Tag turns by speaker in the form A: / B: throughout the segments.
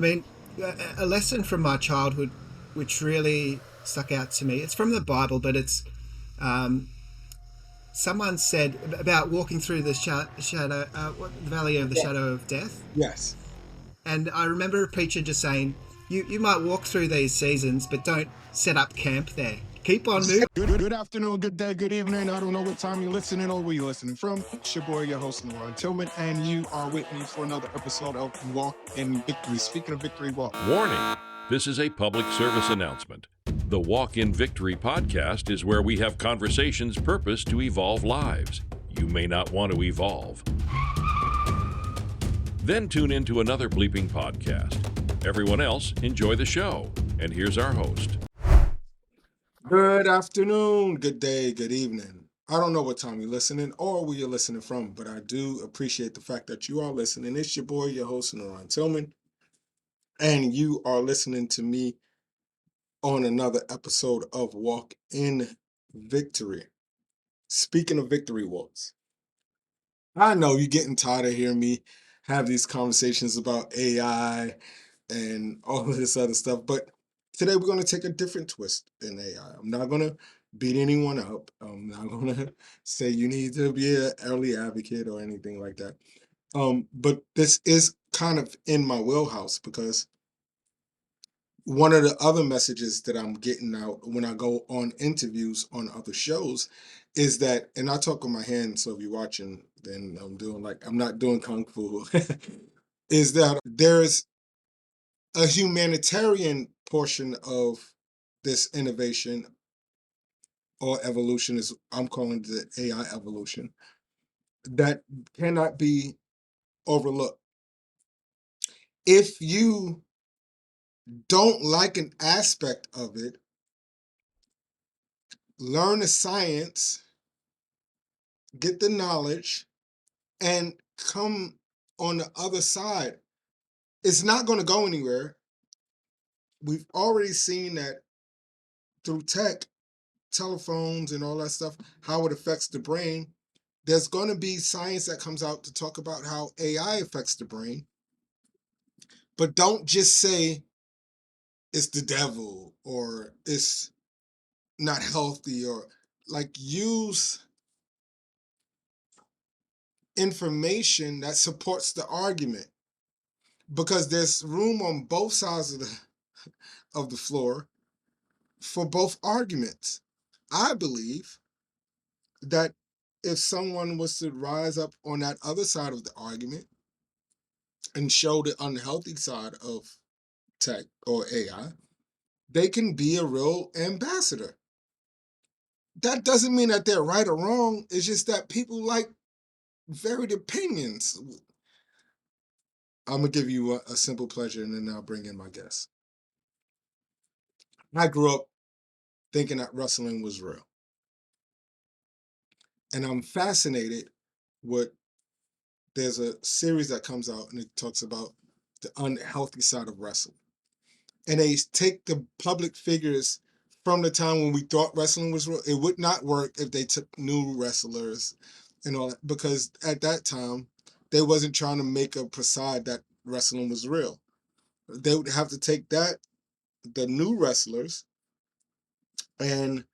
A: I mean, a lesson from my childhood, which really stuck out to me. It's from the Bible, but it's um, someone said about walking through the shadow, the valley of the
B: Yeah.
A: shadow of death.
B: Yes.
A: And I remember a preacher just saying, "You might walk through these seasons, but don't set up camp there. Keep on moving."
C: Good afternoon, good day, good evening. I don't know what time you're listening or where you're listening from. It's your boy, your host, NaRon Tillman, and you are with me for another episode of Walk in Victory. Speaking of victory, walk.
D: Warning! This is a public service announcement. The Walk in Victory podcast is where we have conversations purposed to evolve lives. You may not want to evolve. Then tune into another bleeping podcast. Everyone else, enjoy the show. And here's our host.
C: Good afternoon, good day, good evening. I don't know what time you're listening or where you're listening from, but I do appreciate the fact that you are listening. It's your boy, your host, NaRon Tillman, and you are listening to me on another episode of Walk in Victory. Speaking of victory walks, I know you're getting tired of hearing me have these conversations about AI and all of this other stuff, but today we're going to take a different twist in AI. I'm not going to beat anyone up. I'm not going to say you need to be an early advocate or anything like that. But this is kind of in my wheelhouse because one of the other messages that I'm getting out when I go on interviews on other shows is that, and I talk with my hands, so if you're watching, then I'm not doing kung fu, is that there's a humanitarian portion of this innovation or evolution, is I'm calling it the AI evolution, that cannot be overlooked. If you don't like an aspect of it, learn the science, get the knowledge, and come on the other side. It's not going to go anywhere. We've already seen that through tech, telephones, and all that stuff, how it affects the brain. There's going to be science that comes out to talk about how AI affects the brain. But don't just say it's the devil or it's not healthy, or like use information that supports the argument, because there's room on both sides of the floor for both arguments. I believe that if someone was to rise up on that other side of the argument and show the unhealthy side of tech or AI, they can be a real ambassador. That doesn't mean that they're right or wrong. It's just that people like varied opinions. I'm going to give you a simple pleasure and then I'll bring in my guest. I grew up thinking that wrestling was real. And I'm fascinated with, there's a series that comes out and it talks about the unhealthy side of wrestling. And they take the public figures from the time when we thought wrestling was real. It would not work if they took new wrestlers and all that, because at that time, they wasn't trying to make a facade that wrestling was real. They would have to take the new wrestlers, and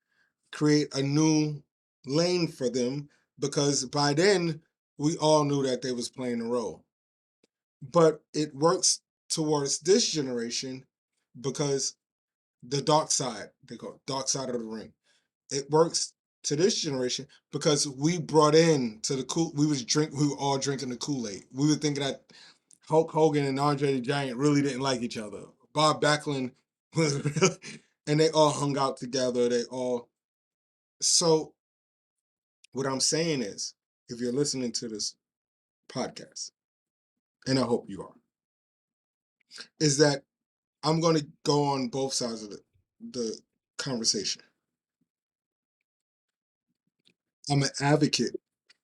C: create a new lane for them, because by then we all knew that they was playing a role. But it works towards this generation because the dark side, they call it dark side of the ring. It works to this generation because we brought in to the cool. We were all drinking the Kool-Aid. We were thinking that Hulk Hogan and Andre the Giant really didn't like each other. Bob Backlund was really, and they all hung out together. So what I'm saying is, if you're listening to this podcast, and I hope you are, is that I'm going to go on both sides of the conversation. I'm an advocate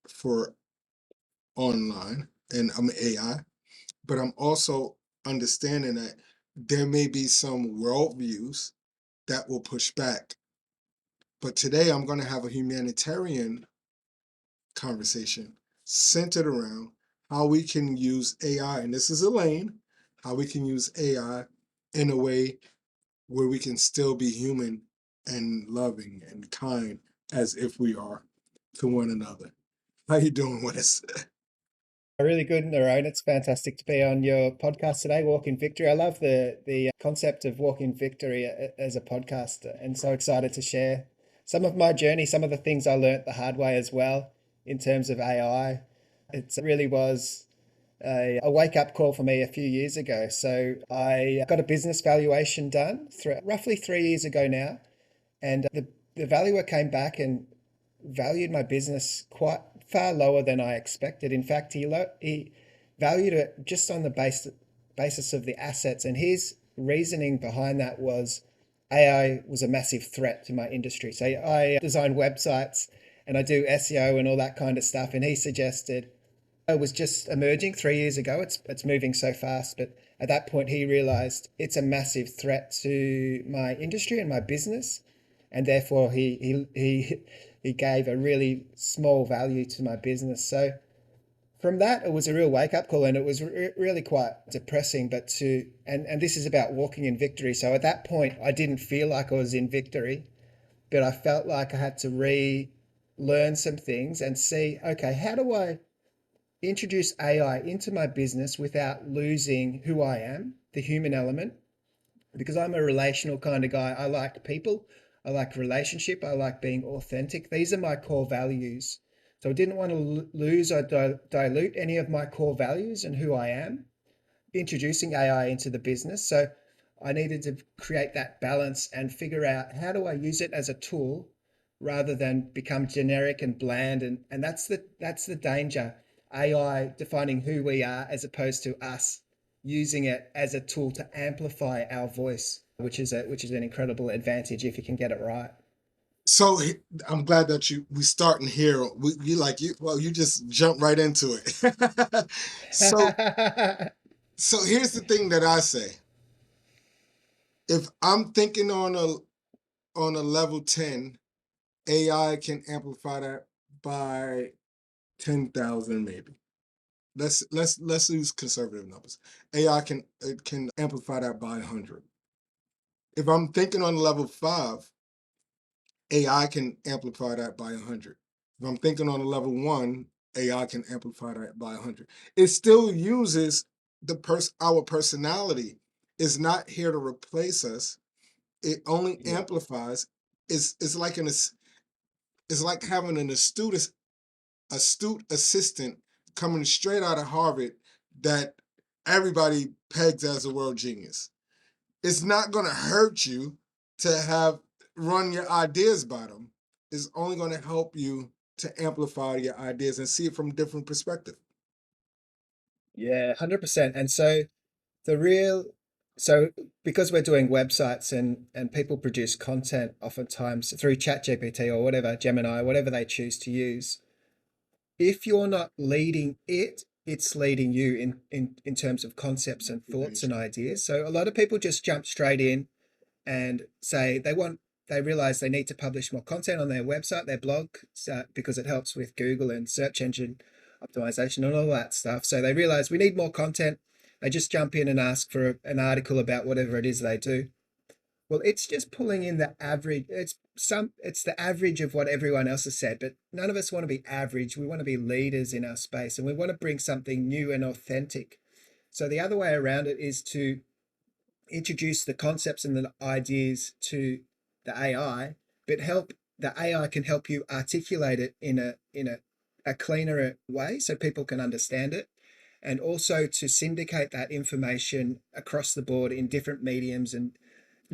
C: for online and I'm AI, but I'm also understanding that there may be some worldviews that will push back. But today I'm going to have a humanitarian conversation centered around how we can use AI, and this is a lane, how we can use AI in a way where we can still be human and loving and kind as if we are to one another. How you doing, Wes?
A: Really good, NaRon. It's fantastic to be on your podcast today, Walk in Victory. I love the concept of Walk in Victory as a podcast, and so excited to share some of my journey, some of the things I learnt the hard way as well in terms of AI. It really was a wake up call for me a few years ago. So I got a business valuation done roughly 3 years ago now, and the valuer came back and valued my business quite far lower than I expected. In fact, he valued it just on the basis of the assets, and his reasoning behind that was AI was a massive threat to my industry. So I design websites and I do SEO and all that kind of stuff, and he suggested it was just emerging 3 years ago. It's moving so fast, but at that point he realized it's a massive threat to my industry and my business, and therefore he gave a really small value to my business. So from that, it was a real wake up call, and it was really quite depressing. But and this is about walking in victory. So at that point, I didn't feel like I was in victory, but I felt like I had to relearn some things and see, okay, how do I introduce AI into my business without losing who I am, the human element, because I'm a relational kind of guy. I like people, I like relationship, I like being authentic. These are my core values. So I didn't want to lose or dilute any of my core values and who I am, introducing AI into the business. So I needed to create that balance and figure out how do I use it as a tool rather than become generic and bland. And that's the danger. AI defining who we are as opposed to us using it as a tool to amplify our voice, which is an incredible advantage if you can get it right.
C: So I'm glad that we starting here. You just jump right into it. so so here's the thing that I say. If I'm thinking on a level 10, AI can amplify that by 10,000 maybe. Let's use conservative numbers. AI can amplify that by 100. If I'm thinking on level 5, AI can amplify that by 100. If I'm thinking on a level 1, AI can amplify that by 100. It still uses our personality. Is not here to replace us. It only amplifies. It's like it's like having an astute assistant coming straight out of Harvard that everybody pegs as a world genius. It's not going to hurt you to have run your ideas by them. It's only going to help you to amplify your ideas and see it from a different perspective.
A: Yeah, 100%. And so the real so because we're doing websites and people produce content oftentimes through ChatGPT or whatever, Gemini, whatever they choose to use, if you're not leading it, it's leading you in terms of concepts and thoughts and ideas. So a lot of people just jump straight in and say they realize they need to publish more content on their website, their blog, because it helps with Google and search engine optimization and all that stuff. So they realize we need more content. They just jump in and ask for an article about whatever it is they do. Well, it's just pulling in the average. It's the average of what everyone else has said, but none of us want to be average. We want to be leaders in our space, and we want to bring something new and authentic. So the other way around it is to introduce the concepts and the ideas to the AI, but the AI can help you articulate it in a cleaner way so people can understand it, and also to syndicate that information across the board in different mediums and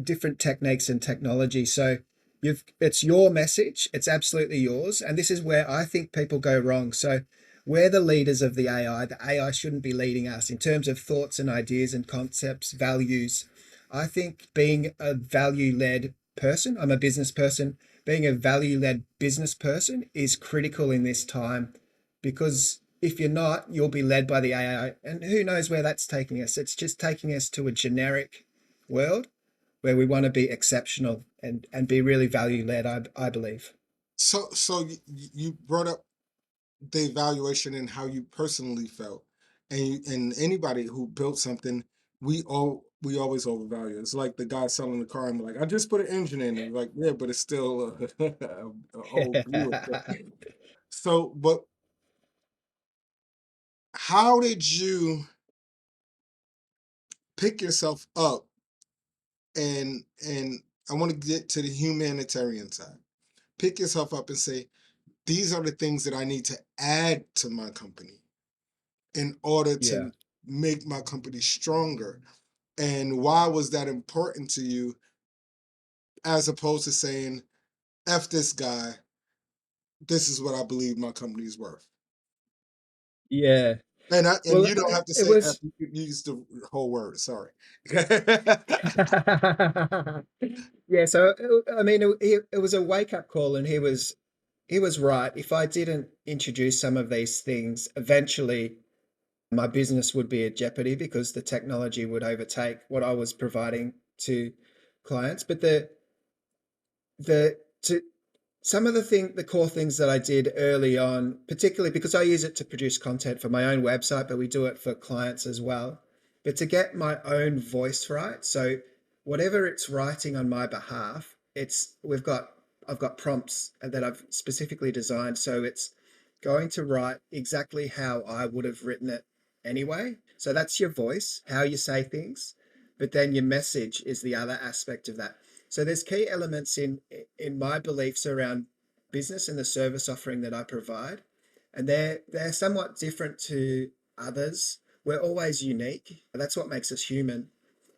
A: different techniques and technology. So it's your message, it's absolutely yours. And this is where I think people go wrong. So we're the leaders of the AI. The AI shouldn't be leading us in terms of thoughts and ideas and concepts, values. I think being a value-led person, I'm a business person, being a value-led business person is critical in this time, because if you're not, you'll be led by the AI. And who knows where that's taking us? It's just taking us to a generic world where we want to be exceptional and be really value-led, I believe.
C: So you brought up the evaluation and how you personally felt, and anybody who built something we always overvalue. It's like the guy selling the car and like, I just put an engine in it. Like, yeah, but it's still a old Buick. So, but how did you pick yourself up and I want to get to the humanitarian side. Pick yourself up and say, these are the things that I need to add to my company in order
A: Yeah.
C: to make my company stronger. And why was that important to you, as opposed to saying, F this guy, this is what I believe my company is worth.
A: Yeah.
C: And
A: Well,
C: you don't have to
A: it
C: say F,
A: was.
C: you can use the whole word, sorry.
A: Yeah. So I mean, it was a wake up call, and he was right. If I didn't introduce some of these things, eventually my business would be at jeopardy because the technology would overtake what I was providing to clients. But the to some of the core things that I did early on, particularly because I use it to produce content for my own website, but we do it for clients as well. But to get my own voice right, so whatever it's writing on my behalf, it's we've got I've got prompts that I've specifically designed, so it's going to write exactly how I would have written it anyway. So that's your voice, how you say things, but then your message is the other aspect of that. So there's key elements in my beliefs around business and the service offering that I provide, and they're somewhat different to others. We're always unique. That's what makes us human.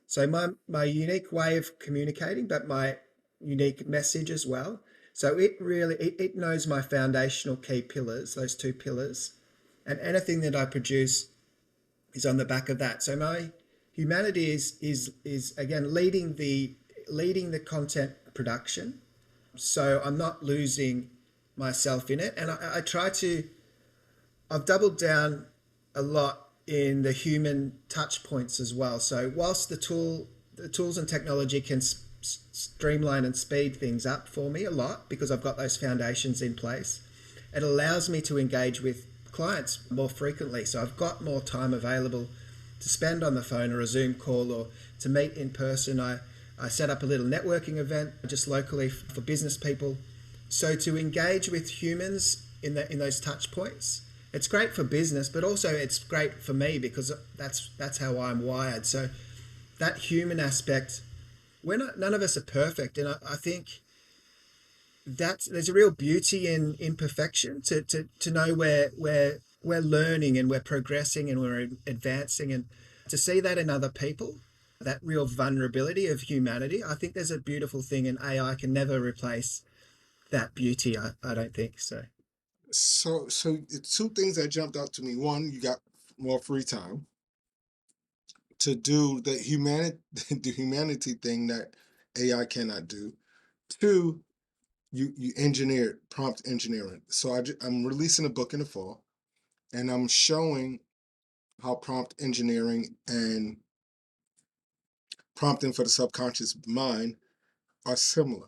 A: So my unique way of communicating, but my unique message as well. So it knows my foundational key pillars, those two pillars, and anything that I produce is on the back of that. So my humanity is again leading the content production. So I'm not losing myself in it, and I try to. I've doubled down a lot in the human touch points as well. So whilst the tools and technology can streamline and speed things up for me a lot because I've got those foundations in place, it allows me to engage with clients more frequently. So I've got more time available to spend on the phone or a Zoom call or to meet in person. I set up a little networking event just locally for business people. So to engage with humans in those touch points, it's great for business, but also it's great for me because that's how I'm wired. So that human aspect, none of us are perfect, and I think there's a real beauty in imperfection to know we're learning and we're progressing and we're advancing, and to see that in other people, that real vulnerability of humanity. I think there's a beautiful thing, and AI can never replace that beauty. I don't think so.
C: So it's two things that jumped out to me. One, you got more free time to do the humanity thing that AI cannot do. Two, you engineered prompt engineering. So I'm releasing a book in the fall, and I'm showing how prompt engineering and prompting for the subconscious mind are similar.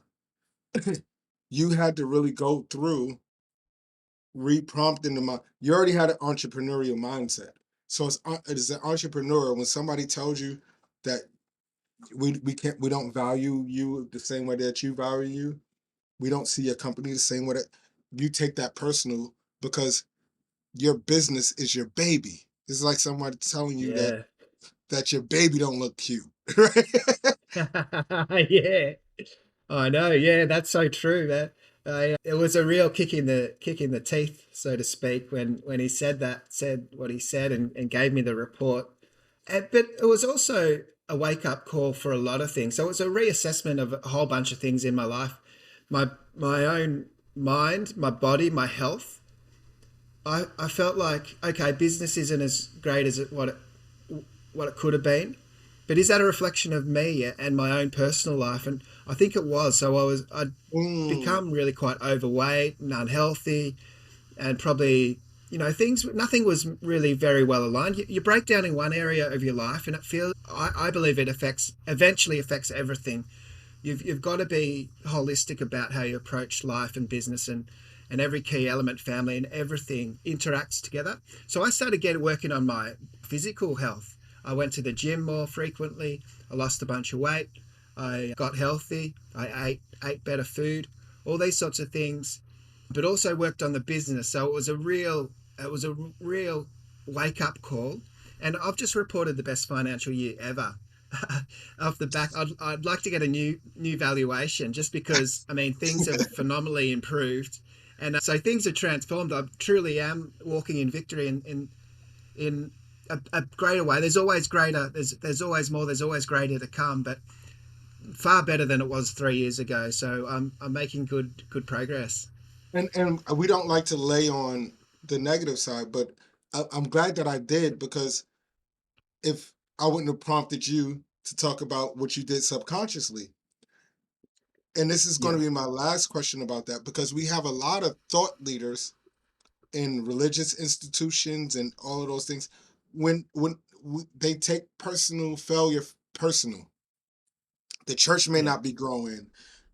C: You had to really go through reprompting the mind. You already had an entrepreneurial mindset. So it's an entrepreneur when somebody tells you that we don't value you the same way that you value you. We don't see your company the same way that you take that personal because your business is your baby. It's like somebody telling you
A: Yeah.
C: that your baby don't look cute, right?
A: Yeah. I know. Yeah, that's so true. It was a real kick in the teeth, so to speak, when he said what he said, and gave me the report. But it was also a wake up call for a lot of things. So it was a reassessment of a whole bunch of things in my life, my own mind, my body, my health. I felt like, okay, business isn't as great as what it could have been, but is that a reflection of me and my own personal life? And I think it was. So I'd
C: Mm.
A: become really quite overweight and unhealthy, and probably, things, nothing was really very well aligned. You break down in one area of your life, and it feels, I believe it eventually affects everything. You've got to be holistic about how you approach life and business, and every key element, family, and everything interacts together. So I started working on my physical health. I went to the gym more frequently. I lost a bunch of weight. I got healthy. I ate better food, all these sorts of things, but also worked on the business. So it was a real wake up call. And I've just reported the best financial year ever. Off the back, I'd like to get a new valuation, just because I mean things have phenomenally improved, and so things are transformed. I truly am walking in victory in a greater way. There's always greater. There's always more. There's always greater to come, but far better than it was 3 years ago. So I'm making good progress.
C: And we don't like to lay on the negative side, but I'm glad that I did, because if I wouldn't have prompted you to talk about what you did subconsciously. And this is going to
A: Yeah,
C: be my last question about that, because we have a lot of thought leaders in religious institutions and all of those things. When they take personal failure personal, the church may
A: yeah,
C: not be growing,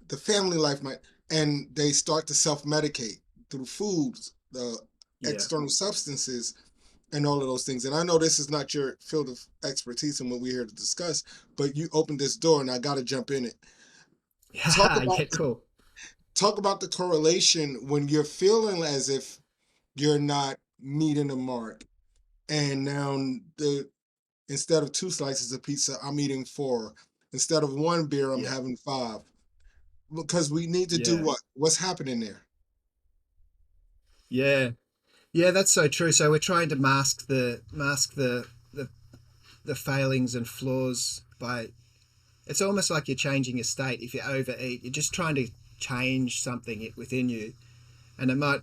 C: the family life might, and they start to self-medicate through foods, the
A: yeah.
C: external substances, and all of those things. And I know this is not your field of expertise and what we're here to discuss, but you opened this door and I got to jump in it. Talk
A: Yeah,
C: about
A: yeah, cool.
C: talk about the correlation when you're feeling as if you're not meeting the mark, and now the instead of 2 slices of pizza, I'm eating 4. Instead of 1 beer, I'm
A: Yeah,
C: having 5. Because we need to do
A: yeah,
C: what? What's happening there?
A: yeah, yeah. That's so true. So we're trying to mask the failings and flaws by. It's almost like you're changing your state. If you overeat, you're just trying to change something within you, and it might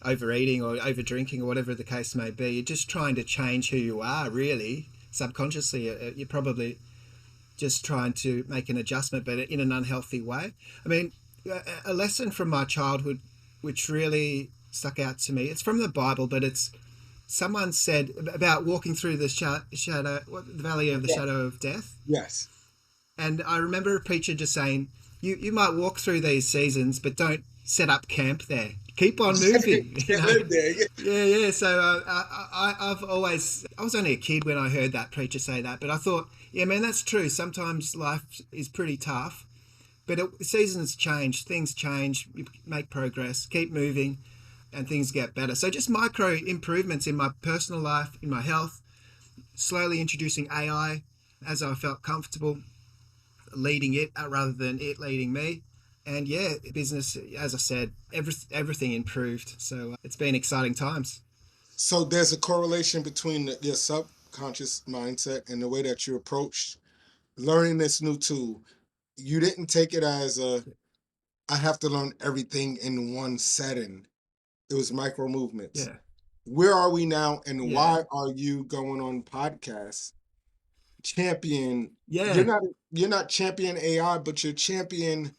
A: overeating or over drinking or whatever the case may be. You're just trying to change who you are, really. Subconsciously, you're probably just trying to make an adjustment, but in an unhealthy way. I mean, a lesson from my childhood, which really stuck out to me. It's from the Bible, but it's someone said about walking through the the valley of the
C: Yeah.
A: shadow of death.
C: Yes.
A: And I remember a preacher just saying, you might walk through these seasons, but don't set up camp there. Keep on moving, you
C: Can't
A: know.
C: live there.
A: Yeah, yeah. So I was only a kid when I heard that preacher say that, but I thought, yeah, man, that's true. Sometimes life is pretty tough, but seasons change, things change, you make progress, keep moving, and things get better. So just micro improvements in my personal life, in my health, slowly introducing AI as I felt comfortable, leading it rather than it leading me. And yeah, business, as I said, everything improved. So it's been exciting times.
C: So there's a correlation between your subconscious mindset and the way that you approach learning this new tool. You didn't take it as I have to learn everything in one setting. It was micro movements.
A: Yeah,
C: Where are we now, and
A: yeah,
C: why are you going on podcasts champion? You're
A: yeah,
C: not you're not champion AI, but you're champion.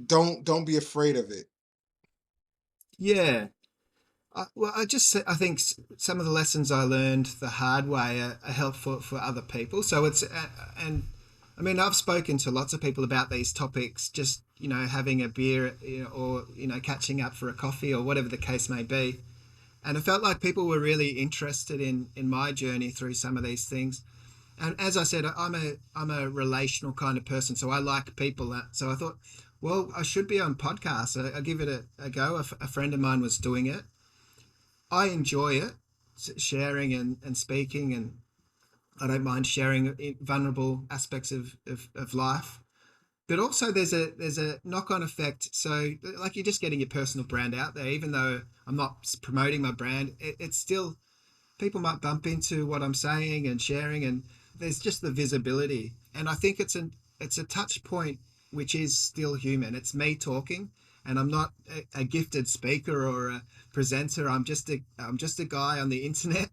C: Don't be afraid of it.
A: yeah. I think some of the lessons I learned the hard way are helpful for other people. So and I mean, I've spoken to lots of people about these topics, just, having a beer, or, catching up for a coffee or whatever the case may be. And I felt like people were really interested in my journey through some of these things. And as I said, I'm a relational kind of person, so I like people. So I thought, well, I should be on podcasts. I give it a go. A friend of mine was doing it. I enjoy it, sharing and speaking, and I don't mind sharing vulnerable aspects of life. But also there's a knock-on effect. So like you're just getting your personal brand out there, even though I'm not promoting my brand, it's still, people might bump into what I'm saying and sharing, and there's just the visibility. And I think it's a touch point which is still human. It's me talking, and I'm not a gifted speaker or a presenter. I'm just a guy on the internet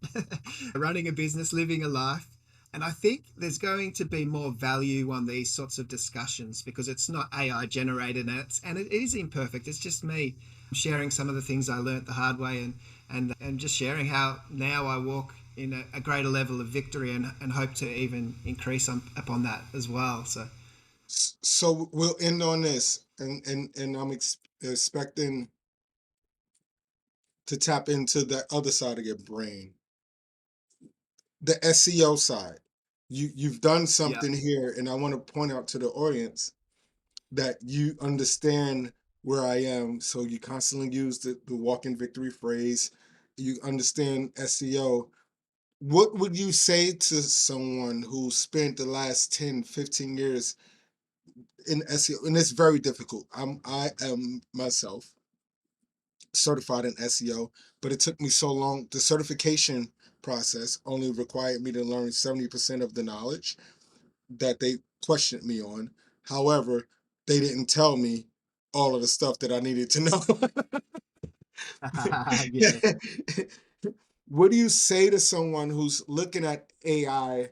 A: running a business, living a life. And I think there's going to be more value on these sorts of discussions because it's not AI generated, and it is imperfect. It's just me sharing some of the things I learnt the hard way, and just sharing how now I walk in a greater level of victory, and hope to even increase upon that as well. So
C: So we'll end on this, and I'm expecting to tap into the other side of your brain. the SEO side. You've done
A: Yeah.
C: something here, and I want to point out to the audience that you understand where I am. So you constantly use the walk in victory phrase. You understand SEO. What would you say to someone who spent the last 10, 15 years in SEO? And it's very difficult. I am myself certified in SEO, but it took me so long. The certification process only required me to learn 70% of the knowledge that they questioned me on. However, they didn't tell me all of the stuff that I needed to know.
A: Yeah.
C: What do you say to someone who's looking at AI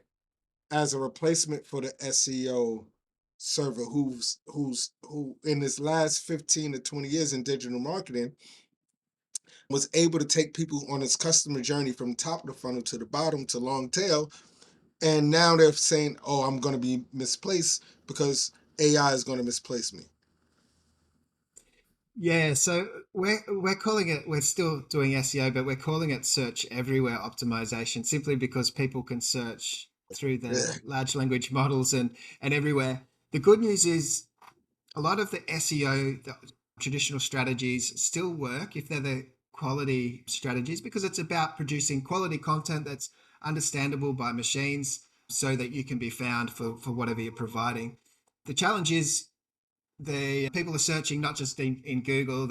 C: as a replacement for the SEO server, who in his last 15 to 20 years in digital marketing was able to take people on his customer journey from top of the funnel to the bottom to long tail, and now they're saying, "Oh, I'm going to be misplaced because AI is going to misplace me."
A: Yeah, so we're calling it, we're still doing SEO, but we're calling it search everywhere optimization, simply because people can search through the
C: Yeah.
A: large language models and everywhere. The good news is a lot of the SEO, the traditional strategies still work if they're the quality strategies, because it's about producing quality content that's understandable by machines so that you can be found for whatever you're providing. The challenge is the people are searching not just in Google.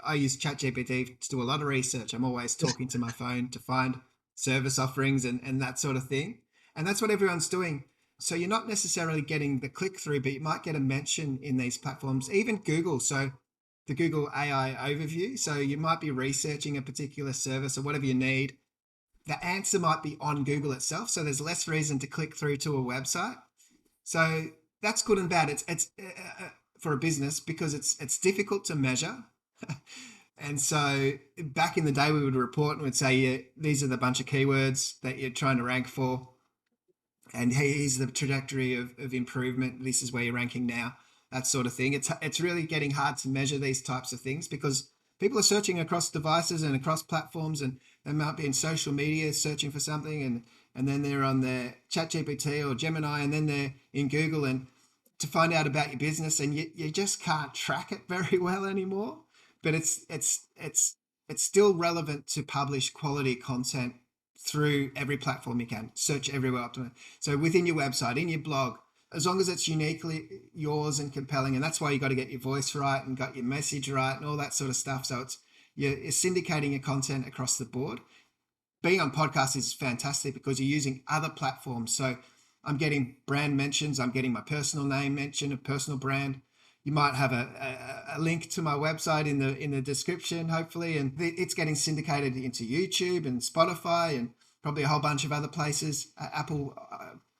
A: I use ChatGPT to do a lot of research. I'm always talking to my phone to find service offerings and that sort of thing. And that's what everyone's doing. So you're not necessarily getting the click through, but you might get a mention in these platforms, even Google. So the Google AI overview. So you might be researching a particular service or whatever you need. The answer might be on Google itself. So there's less reason to click through to a website. So that's good and bad. It's for a business, because it's difficult to measure. And so back in the day, we would report and would say, yeah, these are the bunch of keywords that you're trying to rank for, and here's the trajectory of improvement. This is where you're ranking now, that sort of thing. It's really getting hard to measure these types of things, because people are searching across devices and across platforms, and they might be in social media searching for something, and then they're on their ChatGPT or Gemini, and then they're in Google and to find out about your business, and you just can't track it very well anymore. But it's still relevant to publish quality content through every platform you can. Search everywhere. So within your website, in your blog, as long as it's uniquely yours and compelling. And that's why you got to get your voice right and got your message right and all that sort of stuff. So you're syndicating your content across the board. Being on podcasts is fantastic because you're using other platforms. So I'm getting brand mentions. I'm getting my personal name mentioned, a personal brand. You might have a link to my website in the description, hopefully, and it's getting syndicated into YouTube and Spotify and probably a whole bunch of other places, Apple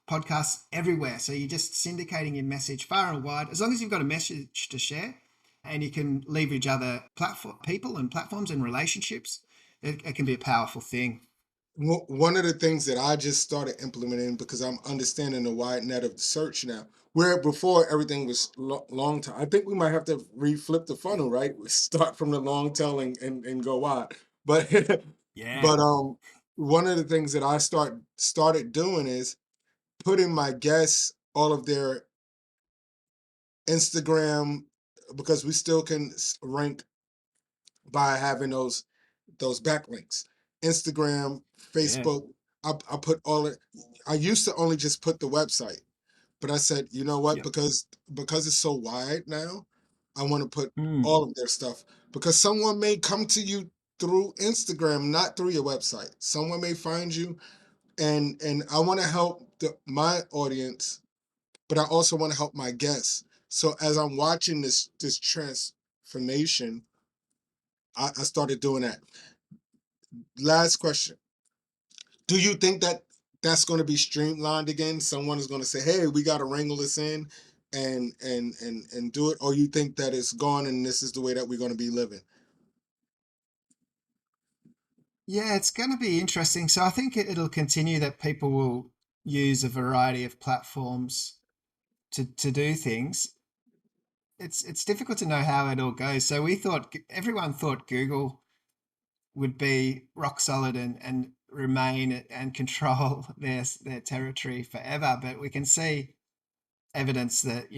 A: podcasts, everywhere. So you're just syndicating your message far and wide. As long as you've got a message to share and you can leverage other people and platforms and relationships, it can be a powerful thing.
C: One of the things that I just started implementing, because I'm understanding the wide net of the search now, where before everything was long time. I think we might have to reflip the funnel, right? We start from the long tail and go wide. But
A: Yeah.
C: but one of the things that I started doing is putting my guests all of their Instagram, because we still can rank by having those backlinks. Instagram,
A: Yeah.
C: Facebook. I put all it. I used to only just put the website, but I said, you know what?
A: Yeah.
C: Because it's so wide now, I want to put
A: Mm.
C: all of their stuff, because someone may come to you through Instagram, not through your website. Someone may find you, and I want to help my audience, but I also want to help my guests. So as I'm watching this transformation, I started doing that. Last question. Do you think that that's going to be streamlined again? Someone is going to say, "Hey, we got to wrangle this in and do it," or you think that it's gone and this is the way that we're going to be living?
A: Yeah, it's going to be interesting. So I think it'll continue that people will use a variety of platforms to do things. It's difficult to know how it all goes. So everyone thought Google would be rock solid and remain and control their territory forever. But we can see evidence that,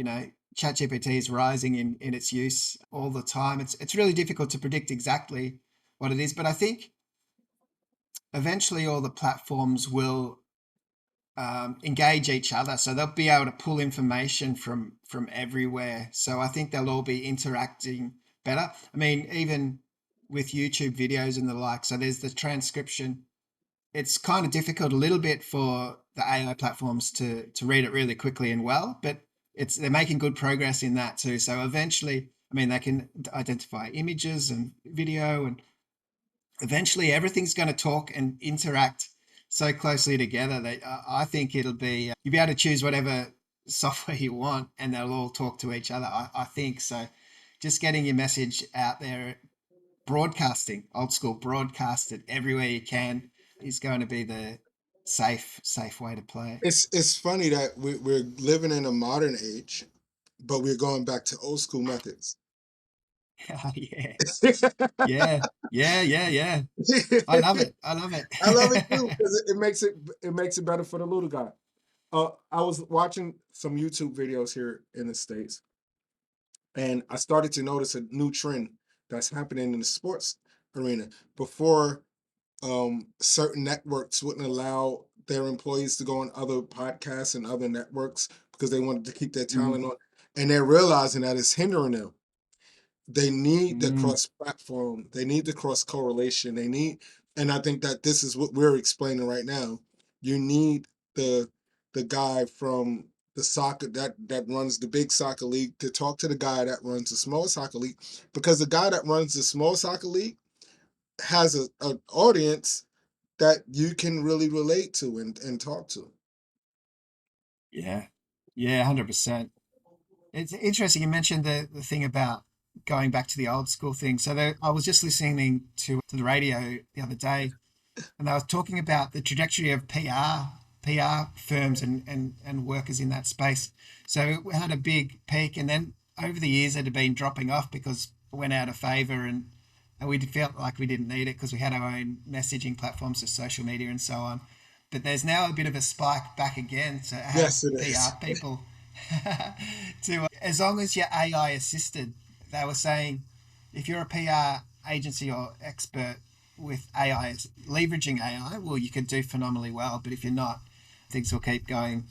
A: ChatGPT is rising in its use all the time. It's really difficult to predict exactly what it is, but I think eventually all the platforms will engage each other, so they'll be able to pull information from everywhere. So I think they'll all be interacting better. I mean, even with YouTube videos and the like. So there's the transcription. It's kind of difficult a little bit for the AI platforms to read it really quickly and well, but they're making good progress in that too. So eventually, I mean, they can identify images and video, and eventually everything's going to talk and interact so closely together that I think it'll be, you'll be able to choose whatever software you want and they'll all talk to each other. I think so. Just getting your message out there, broadcasting, old school, broadcast it everywhere you can is going to be the safe way to play.
C: It's funny that we're living in a modern age, but we're going back to old school methods.
A: Yeah. Yeah. I love it.
C: I love it too, because it makes it better for the little guy. I was watching some YouTube videos here in the States, and I started to notice a new trend that's happening in the sports arena. Before, certain networks wouldn't allow their employees to go on other podcasts and other networks because they wanted to keep their talent on, and they're realizing that it's hindering them. They need the cross platform. They need the cross correlation. And I think that this is what we're explaining right now. You need the guy from the soccer that runs the big soccer league to talk to the guy that runs the small soccer league, because the guy that runs the small soccer league has an audience that you can really relate to and talk to.
A: Yeah. 100%. It's interesting. You mentioned the thing about going back to the old school thing. So I was just listening to the radio the other day, and they were talking about the trajectory of PR firms and workers in that space. So we had a big peak, and then over the years it had been dropping off because it went out of favor, and we felt like we didn't need it because we had our own messaging platforms, so social media and so on. But there's now a bit of a spike back again to have
C: Yes, it is.
A: PR people as long as you're AI assisted. They were saying if you're a PR agency or expert with AI, leveraging AI, well, you can do phenomenally well. But if you're not, things will keep going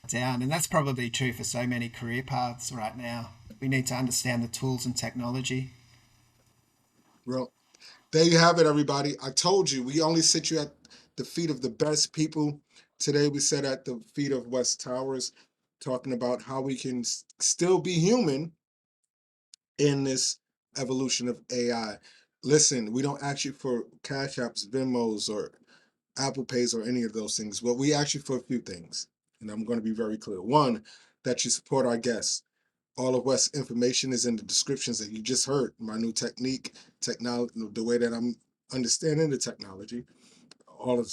A: down. And that's probably true for so many career paths right now. We need to understand the tools and technology.
C: Well, there you have it, everybody. I told you, we only sit you at the feet of the best people. Today, we sat at the feet of Wes Towers, talking about how we can still be human in this evolution of AI. Listen, we don't ask you for Cash Apps, Venmos, or Apple Pays, or any of those things. Well, we ask you for a few things, and I'm going to be very clear. One, that you support our guests. All of Wes' information is in the descriptions that you just heard. My new technology, the way that I'm understanding the technology, all of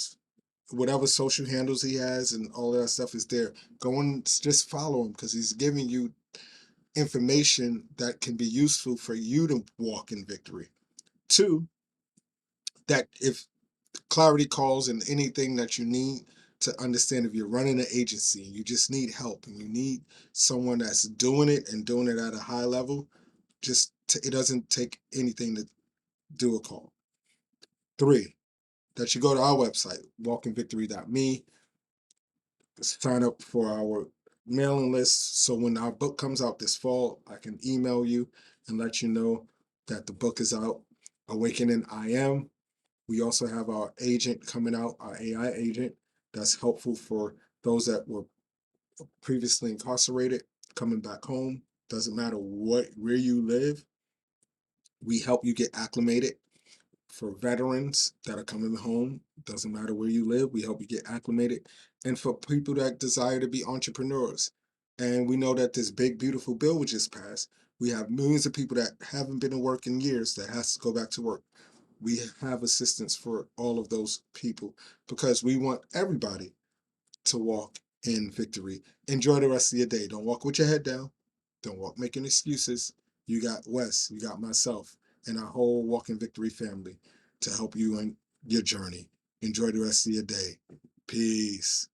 C: whatever social handles he has and all of that stuff is there. Go and just follow him, because he's giving you information that can be useful for you to walk in victory. Two, that if clarity calls and anything that you need to understand, if you're running an agency and you just need help and you need someone that's doing it and doing it at a high level, it doesn't take anything to do a call. Three, that you go to our website, walkinvictory.me, sign up for our mailing list, so when our book comes out this fall, I can email you and let you know that the book is out. Awakening I Am. We also have our agent coming out, our AI agent, that's helpful for those that were previously incarcerated coming back home. Doesn't matter where you live, we help you get acclimated. For veterans that are coming home, doesn't matter where you live, we help you get acclimated. And for people that desire to be entrepreneurs, and we know that this big beautiful bill we just passed, we have millions of people that haven't been to work in years that has to go back to work. We have assistance for all of those people, because we want everybody to walk in victory. Enjoy the rest of your day. Don't walk with your head down. Don't walk making excuses. You got Wes, you got myself, and our whole Walk in Victory family to help you in your journey. Enjoy the rest of your day. Peace.